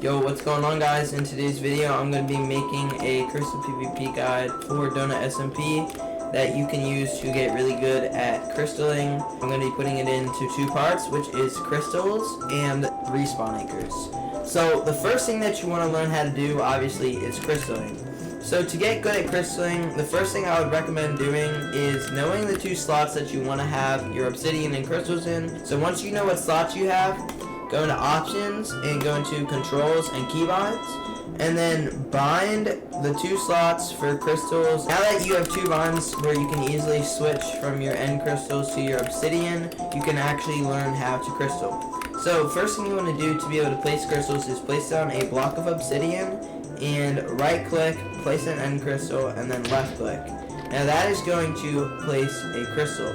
Yo, what's going on, guys? In today's video I'm going to be making a crystal PvP guide for Donut SMP that you can use to get really good at crystalling. I'm going to be putting it into two parts, which is crystals and respawn anchors. So the first thing that you want to learn how to do obviously is crystalling. So to get good at crystalling, the first thing I would recommend doing is knowing the two slots that you want to have your obsidian and crystals in. So once you know what slots you have, go into options and go into controls and keybinds, and then bind the two slots for crystals. Now that you have two binds where you can easily switch from your end crystals to your obsidian, you can actually learn how to crystal. So first thing you want to do to be able to place crystals is place down a block of obsidian and right click, place an end crystal, and then left click. Now that is going to place a crystal.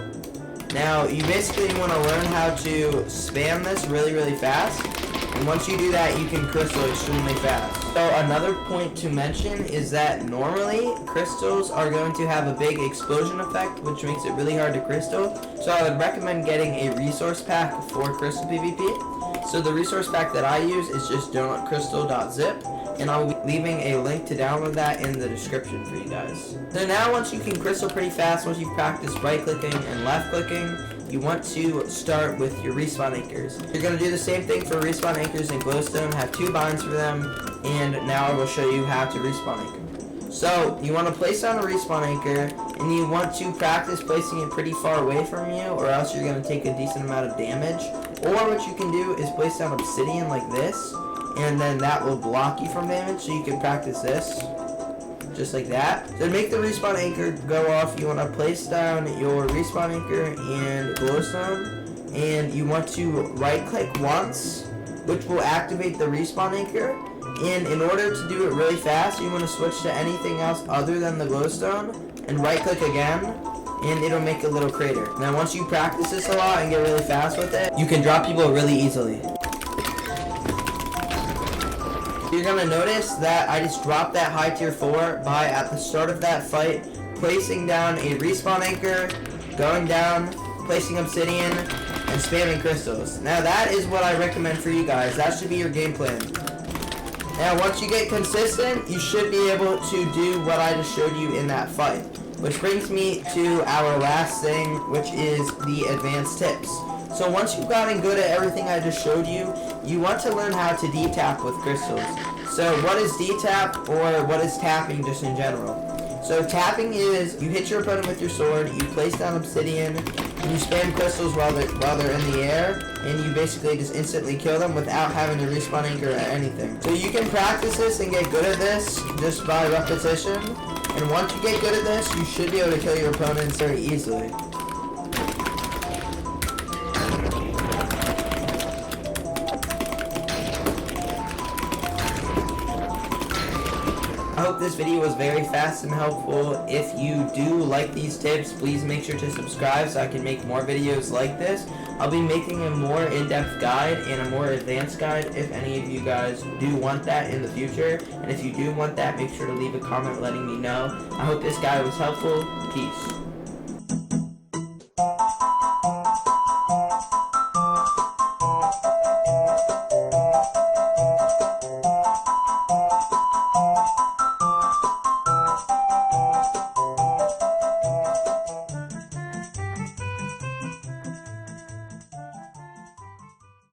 Now you basically want to learn how to spam this really fast, and once you do that you can crystal extremely fast. So another point to mention is that normally crystals are going to have a big explosion effect, which makes it really hard to crystal. So I would recommend getting a resource pack for crystal PvP. So the resource pack that I use is just donutcrystal.zip, and I'll be leaving a link to download that in the description for you guys. So now once you can crystal pretty fast, once you've practiced right clicking and left clicking, you want to start with your respawn anchors. You're going to do the same thing for respawn anchors and glowstone, have two binds for them, and now I will show you how to respawn anchor. So you want to place down a respawn anchor, and you want to practice placing it pretty far away from you, or else you're going to take a decent amount of damage. Or what you can do is place down obsidian like this, and then that will block you from damage, so you can practice this just like that. So to make the respawn anchor go off, you want to place down your respawn anchor and glowstone, and you want to right click once, which will activate the respawn anchor. And in order to do it really fast, you want to switch to anything else other than the glowstone and right click again, and it'll make a little crater. Now once you practice this a lot and get really fast with it, you can drop people really easily. You're going to notice that I just dropped that high tier 4 by, at the start of that fight, placing down a respawn anchor, going down, placing obsidian, and spamming crystals. Now that is what I recommend for you guys. That should be your game plan. Now once you get consistent, you should be able to do what I just showed you in that fight. Which brings me to our last thing, which is the advanced tips. So once you've gotten good at everything I just showed you, you want to learn how to D-tap with crystals. So what is D-tap, or what is tapping just in general? So tapping is, you hit your opponent with your sword, you place down obsidian, and you spam crystals while they're in the air, and you basically just instantly kill them without having to respawn anchor or anything. So you can practice this and get good at this just by repetition, and once you get good at this, you should be able to kill your opponents very easily. I hope this video was very fast and helpful. If you do like these tips, please make sure to subscribe so I can make more videos like this. I'll be making a more in-depth guide and a more advanced guide if any of you guys do want that in the future. And if you do want that, make sure to leave a comment letting me know. I hope this guide was helpful. Peace.